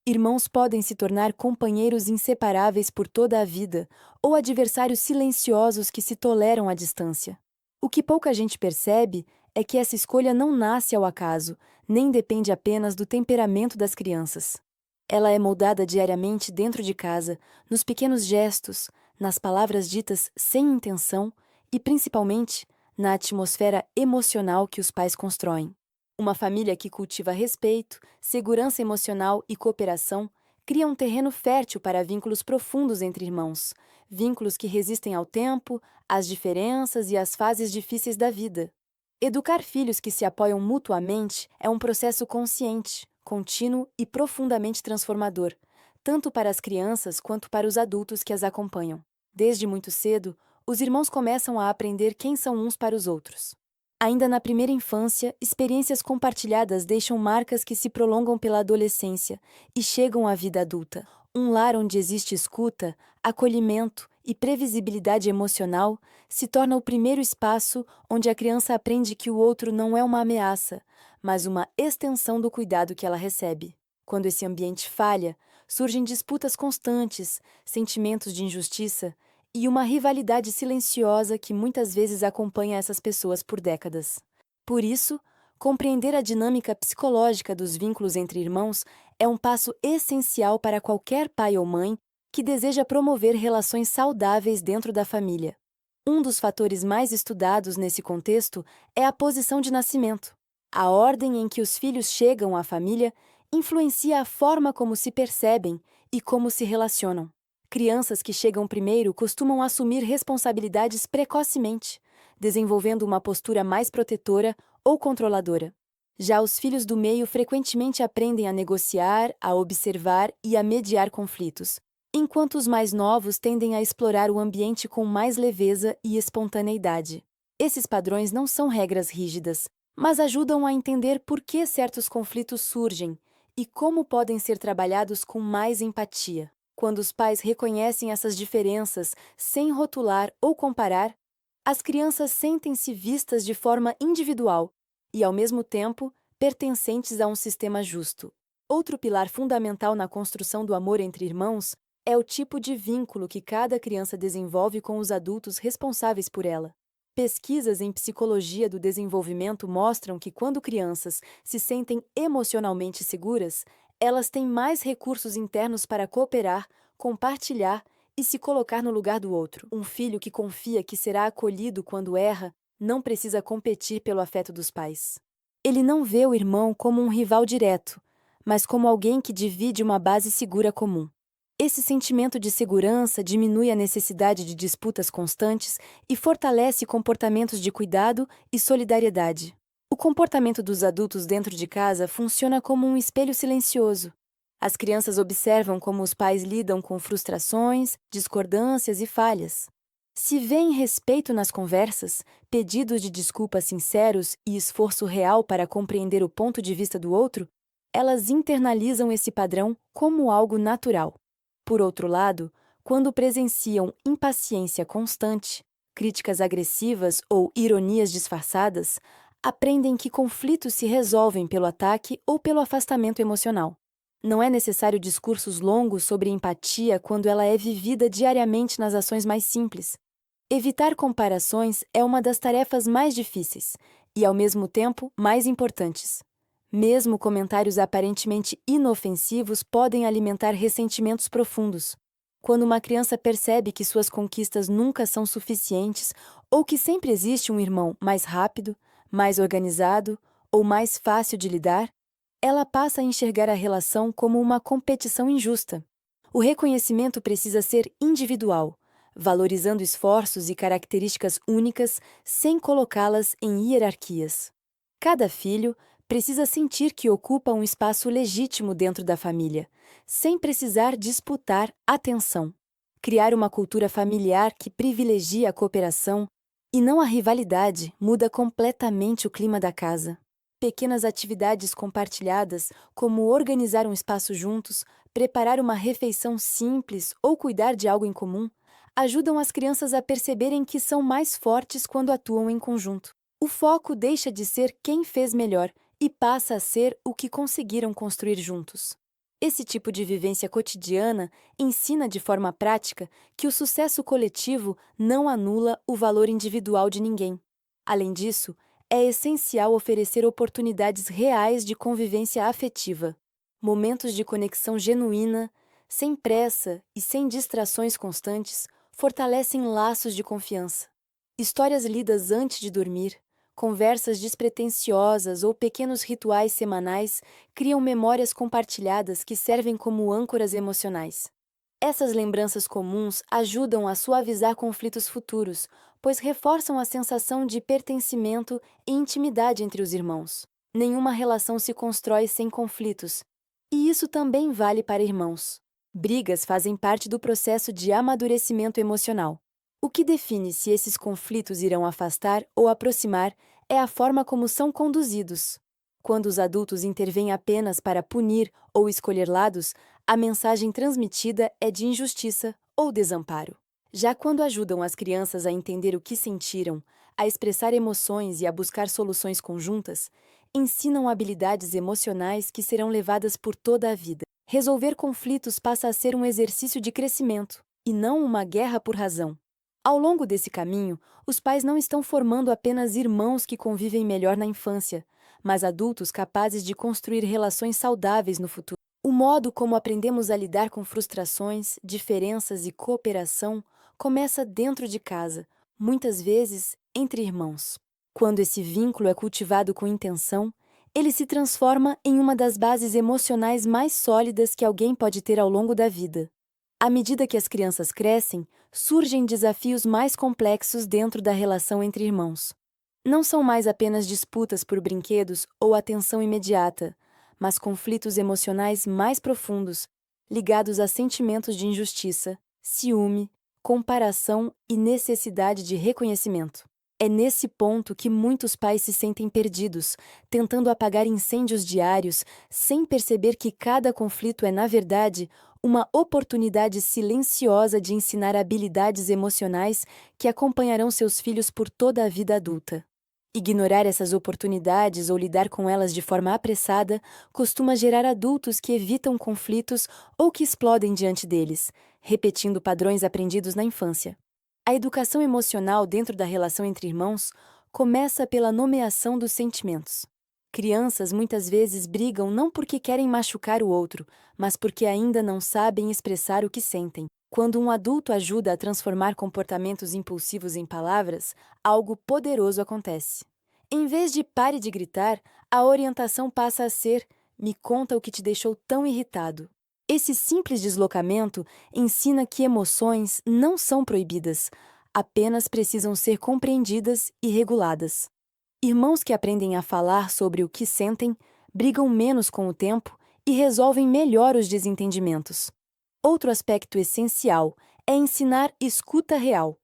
Irmãos podem se tornar companheiros inseparáveis por toda a vida, ou adversários silenciosos que se toleram à distância. O que pouca gente percebe é que essa escolha não nasce ao acaso, nem depende apenas do temperamento das crianças. Ela é moldada diariamente dentro de casa, nos pequenos gestos, nas palavras ditas sem intenção e, principalmente, na atmosfera emocional que os pais constroem. Uma família que cultiva respeito, segurança emocional e cooperação cria um terreno fértil para vínculos profundos entre irmãos, vínculos que resistem ao tempo, às diferenças e às fases difíceis da vida. Educar filhos que se apoiam mutuamente é um processo consciente, contínuo e profundamente transformador, tanto para as crianças quanto para os adultos que as acompanham. Desde muito cedo, os irmãos começam a aprender quem são uns para os outros. Ainda na primeira infância, experiências compartilhadas deixam marcas que se prolongam pela adolescência e chegam à vida adulta. Um lar onde existe escuta, acolhimento e previsibilidade emocional se torna o primeiro espaço onde a criança aprende que o outro não é uma ameaça, mas uma extensão do cuidado que ela recebe. Quando esse ambiente falha, surgem disputas constantes, sentimentos de injustiça e uma rivalidade silenciosa que muitas vezes acompanha essas pessoas por décadas. Por isso, compreender a dinâmica psicológica dos vínculos entre irmãos é um passo essencial para qualquer pai ou mãe que deseja promover relações saudáveis dentro da família. Um dos fatores mais estudados nesse contexto é a posição de nascimento. A ordem em que os filhos chegam à família influencia a forma como se percebem e como se relacionam. Crianças que chegam primeiro costumam assumir responsabilidades precocemente, desenvolvendo uma postura mais protetora ou controladora. Já os filhos do meio frequentemente aprendem a negociar, a observar e a mediar conflitos, enquanto os mais novos tendem a explorar o ambiente com mais leveza e espontaneidade. Esses padrões não são regras rígidas, mas ajudam a entender por que certos conflitos surgem e como podem ser trabalhados com mais empatia. Quando os pais reconhecem essas diferenças sem rotular ou comparar, as crianças sentem-se vistas de forma individual e, ao mesmo tempo, pertencentes a um sistema justo. Outro pilar fundamental na construção do amor entre irmãos é o tipo de vínculo que cada criança desenvolve com os adultos responsáveis por ela. Pesquisas em psicologia do desenvolvimento mostram que quando crianças se sentem emocionalmente seguras, elas têm mais recursos internos para cooperar, compartilhar e se colocar no lugar do outro. Um filho que confia que será acolhido quando erra não precisa competir pelo afeto dos pais. Ele não vê o irmão como um rival direto, mas como alguém que divide uma base segura comum. Esse sentimento de segurança diminui a necessidade de disputas constantes e fortalece comportamentos de cuidado e solidariedade. O comportamento dos adultos dentro de casa funciona como um espelho silencioso. As crianças observam como os pais lidam com frustrações, discordâncias e falhas. Se veem respeito nas conversas, pedidos de desculpas sinceros e esforço real para compreender o ponto de vista do outro, elas internalizam esse padrão como algo natural. Por outro lado, quando presenciam impaciência constante, críticas agressivas ou ironias disfarçadas, aprendem que conflitos se resolvem pelo ataque ou pelo afastamento emocional. Não é necessário discursos longos sobre empatia quando ela é vivida diariamente nas ações mais simples. Evitar comparações é uma das tarefas mais difíceis e, ao mesmo tempo, mais importantes. Mesmo comentários aparentemente inofensivos podem alimentar ressentimentos profundos. Quando uma criança percebe que suas conquistas nunca são suficientes ou que sempre existe um irmão mais rápido, mais organizado ou mais fácil de lidar, ela passa a enxergar a relação como uma competição injusta. O reconhecimento precisa ser individual, valorizando esforços e características únicas sem colocá-las em hierarquias. Cada filho precisa sentir que ocupa um espaço legítimo dentro da família, sem precisar disputar atenção. Criar uma cultura familiar que privilegia a cooperação e não a rivalidade muda completamente o clima da casa. Pequenas atividades compartilhadas, como organizar um espaço juntos, preparar uma refeição simples ou cuidar de algo em comum, ajudam as crianças a perceberem que são mais fortes quando atuam em conjunto. O foco deixa de ser quem fez melhor e passa a ser o que conseguiram construir juntos. Esse tipo de vivência cotidiana ensina de forma prática que o sucesso coletivo não anula o valor individual de ninguém. Além disso, é essencial oferecer oportunidades reais de convivência afetiva, momentos de conexão genuína, sem pressa e sem distrações constantes, fortalecem laços de confiança. Histórias lidas antes de dormir, conversas despretensiosas ou pequenos rituais semanais criam memórias compartilhadas que servem como âncoras emocionais. Essas lembranças comuns ajudam a suavizar conflitos futuros, pois reforçam a sensação de pertencimento e intimidade entre os irmãos. Nenhuma relação se constrói sem conflitos, e isso também vale para irmãos. Brigas fazem parte do processo de amadurecimento emocional. O que define se esses conflitos irão afastar ou aproximar é a forma como são conduzidos. Quando os adultos intervêm apenas para punir ou escolher lados, a mensagem transmitida é de injustiça ou desamparo. Já quando ajudam as crianças a entender o que sentiram, a expressar emoções e a buscar soluções conjuntas, ensinam habilidades emocionais que serão levadas por toda a vida. Resolver conflitos passa a ser um exercício de crescimento, e não uma guerra por razão. Ao longo desse caminho, os pais não estão formando apenas irmãos que convivem melhor na infância, mas adultos capazes de construir relações saudáveis no futuro. O modo como aprendemos a lidar com frustrações, diferenças e cooperação começa dentro de casa, muitas vezes entre irmãos. Quando esse vínculo é cultivado com intenção, ele se transforma em uma das bases emocionais mais sólidas que alguém pode ter ao longo da vida. À medida que as crianças crescem, surgem desafios mais complexos dentro da relação entre irmãos. Não são mais apenas disputas por brinquedos ou atenção imediata, mas conflitos emocionais mais profundos, ligados a sentimentos de injustiça, ciúme, comparação e necessidade de reconhecimento. É nesse ponto que muitos pais se sentem perdidos, tentando apagar incêndios diários, sem perceber que cada conflito é, na verdade, uma oportunidade silenciosa de ensinar habilidades emocionais que acompanharão seus filhos por toda a vida adulta. Ignorar essas oportunidades ou lidar com elas de forma apressada costuma gerar adultos que evitam conflitos ou que explodem diante deles, repetindo padrões aprendidos na infância. A educação emocional dentro da relação entre irmãos começa pela nomeação dos sentimentos. Crianças muitas vezes brigam não porque querem machucar o outro, mas porque ainda não sabem expressar o que sentem. Quando um adulto ajuda a transformar comportamentos impulsivos em palavras, algo poderoso acontece. Em vez de "pare de gritar", a orientação passa a ser "me conta o que te deixou tão irritado". Esse simples deslocamento ensina que emoções não são proibidas, apenas precisam ser compreendidas e reguladas. Irmãos que aprendem a falar sobre o que sentem, brigam menos com o tempo e resolvem melhor os desentendimentos. Outro aspecto essencial é ensinar escuta real.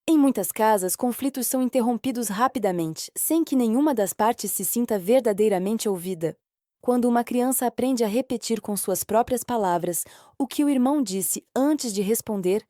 Em muitas casas, conflitos são interrompidos rapidamente, sem que nenhuma das partes se sinta verdadeiramente ouvida. Quando uma criança aprende a repetir com suas próprias palavras o que o irmão disse antes de responder,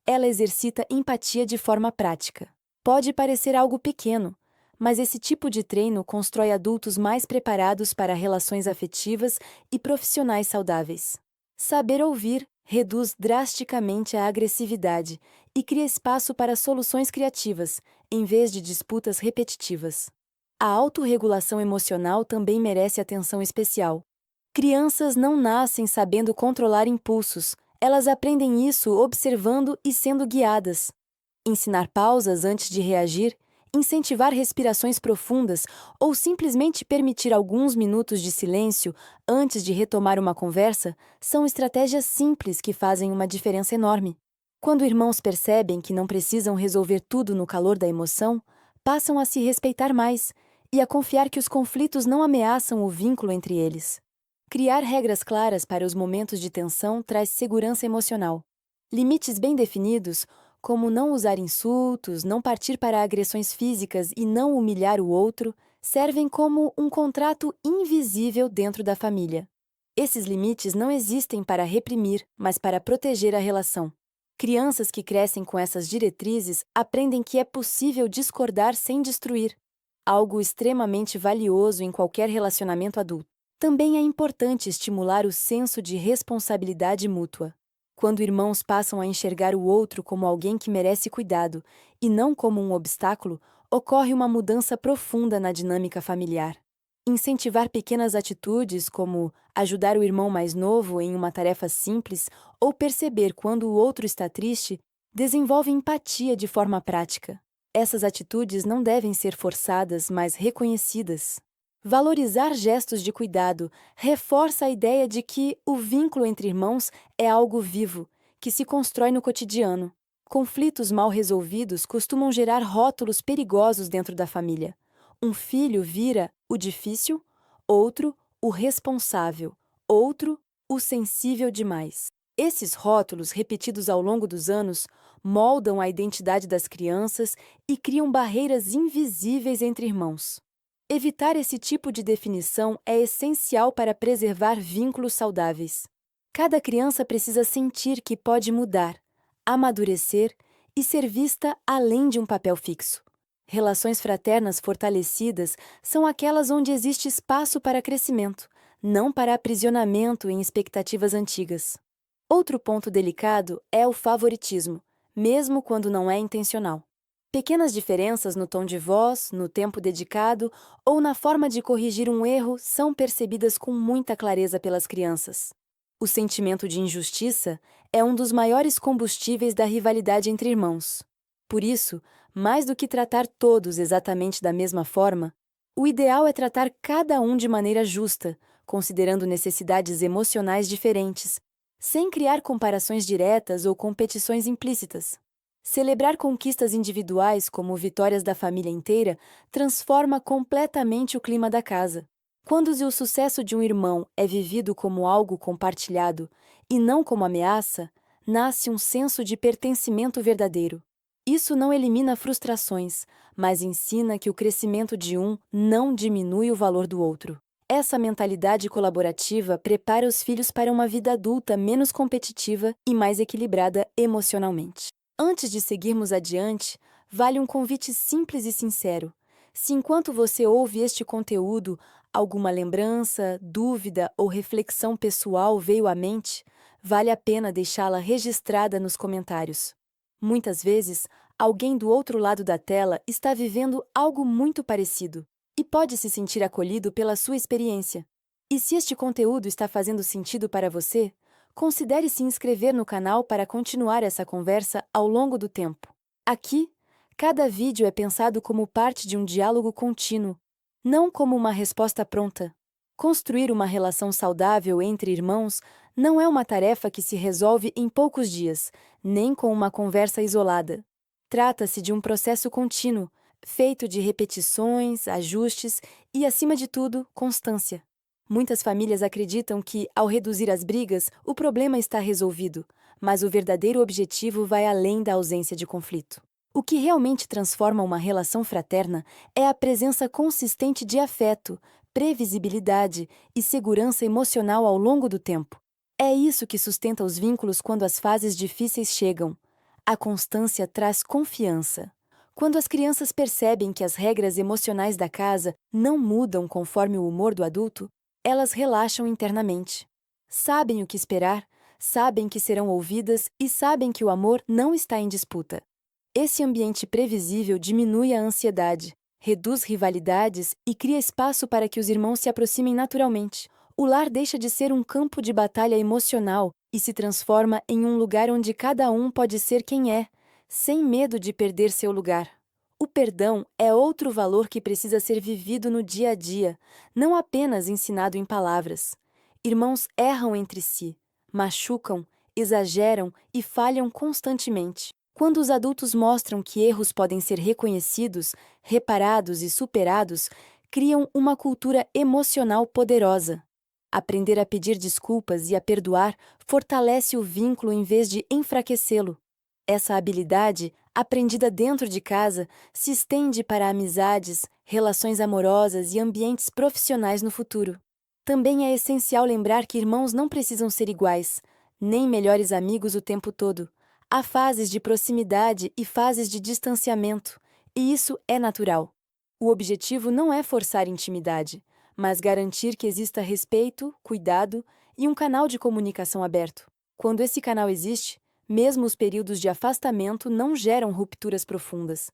ela exercita empatia de forma prática. Pode parecer algo pequeno, mas esse tipo de treino constrói adultos mais preparados para relações afetivas e profissionais saudáveis. Saber ouvir reduz drasticamente a agressividade e cria espaço para soluções criativas, em vez de disputas repetitivas. A autorregulação emocional também merece atenção especial. Crianças não nascem sabendo controlar impulsos, elas aprendem isso observando e sendo guiadas. Ensinar pausas antes de reagir, incentivar respirações profundas ou simplesmente permitir alguns minutos de silêncio antes de retomar uma conversa são estratégias simples que fazem uma diferença enorme. Quando irmãos percebem que não precisam resolver tudo no calor da emoção, passam a se respeitar mais e a confiar que os conflitos não ameaçam o vínculo entre eles. Criar regras claras para os momentos de tensão traz segurança emocional. Limites bem definidos, como não usar insultos, não partir para agressões físicas e não humilhar o outro, servem como um contrato invisível dentro da família. Esses limites não existem para reprimir, mas para proteger a relação. Crianças que crescem com essas diretrizes aprendem que é possível discordar sem destruir, algo extremamente valioso em qualquer relacionamento adulto. Também é importante estimular o senso de responsabilidade mútua. Quando irmãos passam a enxergar o outro como alguém que merece cuidado e não como um obstáculo, ocorre uma mudança profunda na dinâmica familiar. Incentivar pequenas atitudes, como ajudar o irmão mais novo em uma tarefa simples ou perceber quando o outro está triste, desenvolve empatia de forma prática. Essas atitudes não devem ser forçadas, mas reconhecidas. Valorizar gestos de cuidado reforça a ideia de que o vínculo entre irmãos é algo vivo, que se constrói no cotidiano. Conflitos mal resolvidos costumam gerar rótulos perigosos dentro da família. Um filho vira o difícil, outro o responsável, outro o sensível demais. Esses rótulos, repetidos ao longo dos anos, moldam a identidade das crianças e criam barreiras invisíveis entre irmãos. Evitar esse tipo de definição é essencial para preservar vínculos saudáveis. Cada criança precisa sentir que pode mudar, amadurecer e ser vista além de um papel fixo. Relações fraternas fortalecidas são aquelas onde existe espaço para crescimento, não para aprisionamento em expectativas antigas. Outro ponto delicado é o favoritismo, mesmo quando não é intencional. Pequenas diferenças no tom de voz, no tempo dedicado ou na forma de corrigir um erro são percebidas com muita clareza pelas crianças. O sentimento de injustiça é um dos maiores combustíveis da rivalidade entre irmãos. Por isso, mais do que tratar todos exatamente da mesma forma, o ideal é tratar cada um de maneira justa, considerando necessidades emocionais diferentes, sem criar comparações diretas ou competições implícitas. Celebrar conquistas individuais, como vitórias da família inteira, transforma completamente o clima da casa. Quando o sucesso de um irmão é vivido como algo compartilhado e não como ameaça, nasce um senso de pertencimento verdadeiro. Isso não elimina frustrações, mas ensina que o crescimento de um não diminui o valor do outro. Essa mentalidade colaborativa prepara os filhos para uma vida adulta menos competitiva e mais equilibrada emocionalmente. Antes de seguirmos adiante, vale um convite simples e sincero. Se enquanto você ouve este conteúdo, alguma lembrança, dúvida ou reflexão pessoal veio à mente, vale a pena deixá-la registrada nos comentários. Muitas vezes, alguém do outro lado da tela está vivendo algo muito parecido e pode se sentir acolhido pela sua experiência. E se este conteúdo está fazendo sentido para você, considere se inscrever no canal para continuar essa conversa ao longo do tempo. Aqui, cada vídeo é pensado como parte de um diálogo contínuo, não como uma resposta pronta. Construir uma relação saudável entre irmãos não é uma tarefa que se resolve em poucos dias, nem com uma conversa isolada. Trata-se de um processo contínuo, feito de repetições, ajustes e, acima de tudo, constância. Muitas famílias acreditam que, ao reduzir as brigas, o problema está resolvido, mas o verdadeiro objetivo vai além da ausência de conflito. O que realmente transforma uma relação fraterna é a presença consistente de afeto, previsibilidade e segurança emocional ao longo do tempo. É isso que sustenta os vínculos quando as fases difíceis chegam. A constância traz confiança. Quando as crianças percebem que as regras emocionais da casa não mudam conforme o humor do adulto, elas relaxam internamente. Sabem o que esperar, sabem que serão ouvidas e sabem que o amor não está em disputa. Esse ambiente previsível diminui a ansiedade, reduz rivalidades e cria espaço para que os irmãos se aproximem naturalmente. O lar deixa de ser um campo de batalha emocional e se transforma em um lugar onde cada um pode ser quem é, sem medo de perder seu lugar. O perdão é outro valor que precisa ser vivido no dia a dia, não apenas ensinado em palavras. Irmãos erram entre si, machucam, exageram e falham constantemente. Quando os adultos mostram que erros podem ser reconhecidos, reparados e superados, criam uma cultura emocional poderosa. Aprender a pedir desculpas e a perdoar fortalece o vínculo em vez de enfraquecê-lo. Essa habilidade, aprendida dentro de casa, se estende para amizades, relações amorosas e ambientes profissionais no futuro. Também é essencial lembrar que irmãos não precisam ser iguais, nem melhores amigos o tempo todo. Há fases de proximidade e fases de distanciamento, e isso é natural. O objetivo não é forçar intimidade, mas garantir que exista respeito, cuidado e um canal de comunicação aberto. Quando esse canal existe, mesmo os períodos de afastamento não geram rupturas profundas.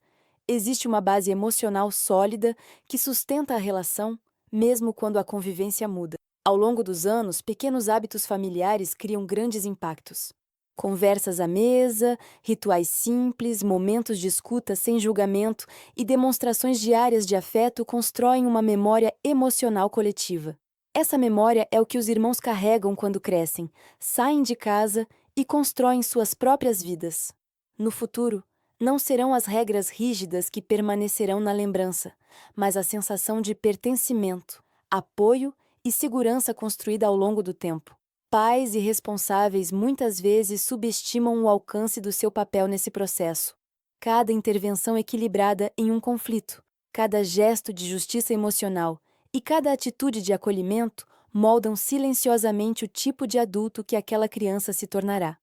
Existe uma base emocional sólida que sustenta a relação, mesmo quando a convivência muda. Ao longo dos anos, pequenos hábitos familiares criam grandes impactos. Conversas à mesa, rituais simples, momentos de escuta sem julgamento e demonstrações diárias de afeto constroem uma memória emocional coletiva. Essa memória é o que os irmãos carregam quando crescem, saem de casa e constroem suas próprias vidas. No futuro, não serão as regras rígidas que permanecerão na lembrança, mas a sensação de pertencimento, apoio e segurança construída ao longo do tempo. Pais e responsáveis muitas vezes subestimam o alcance do seu papel nesse processo. Cada intervenção equilibrada em um conflito, cada gesto de justiça emocional e cada atitude de acolhimento moldam silenciosamente o tipo de adulto que aquela criança se tornará.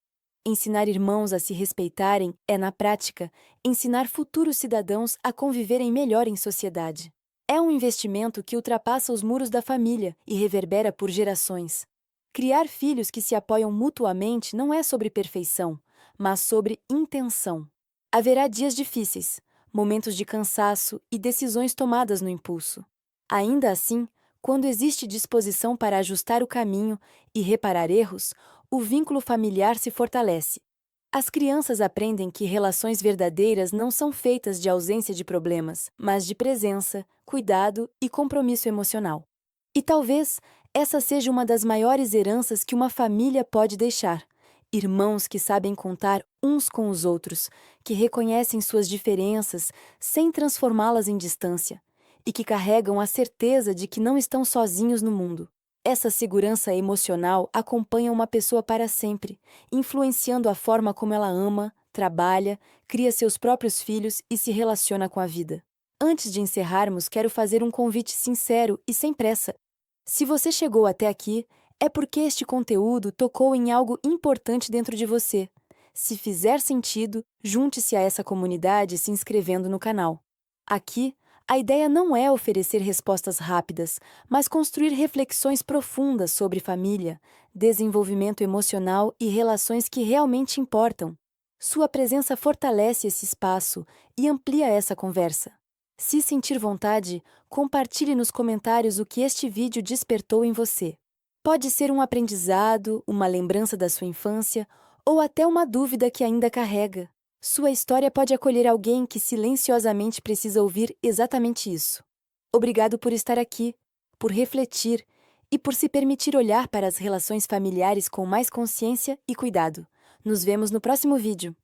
Ensinar irmãos a se respeitarem é, na prática, ensinar futuros cidadãos a conviverem melhor em sociedade. É um investimento que ultrapassa os muros da família e reverbera por gerações. Criar filhos que se apoiam mutuamente não é sobre perfeição, mas sobre intenção. Haverá dias difíceis, momentos de cansaço e decisões tomadas no impulso. Ainda assim, quando existe disposição para ajustar o caminho e reparar erros, o vínculo familiar se fortalece. As crianças aprendem que relações verdadeiras não são feitas de ausência de problemas, mas de presença, cuidado e compromisso emocional. E talvez essa seja uma das maiores heranças que uma família pode deixar. Irmãos que sabem contar uns com os outros, que reconhecem suas diferenças sem transformá-las em distância, e que carregam a certeza de que não estão sozinhos no mundo. Essa segurança emocional acompanha uma pessoa para sempre, influenciando a forma como ela ama, trabalha, cria seus próprios filhos e se relaciona com a vida. Antes de encerrarmos, quero fazer um convite sincero e sem pressa. Se você chegou até aqui, é porque este conteúdo tocou em algo importante dentro de você. Se fizer sentido, junte-se a essa comunidade se inscrevendo no canal. Aqui, a ideia não é oferecer respostas rápidas, mas construir reflexões profundas sobre família, desenvolvimento emocional e relações que realmente importam. Sua presença fortalece esse espaço e amplia essa conversa. Se sentir vontade, compartilhe nos comentários o que este vídeo despertou em você. Pode ser um aprendizado, uma lembrança da sua infância ou até uma dúvida que ainda carrega. Sua história pode acolher alguém que silenciosamente precisa ouvir exatamente isso. Obrigado por estar aqui, por refletir e por se permitir olhar para as relações familiares com mais consciência e cuidado. Nos vemos no próximo vídeo.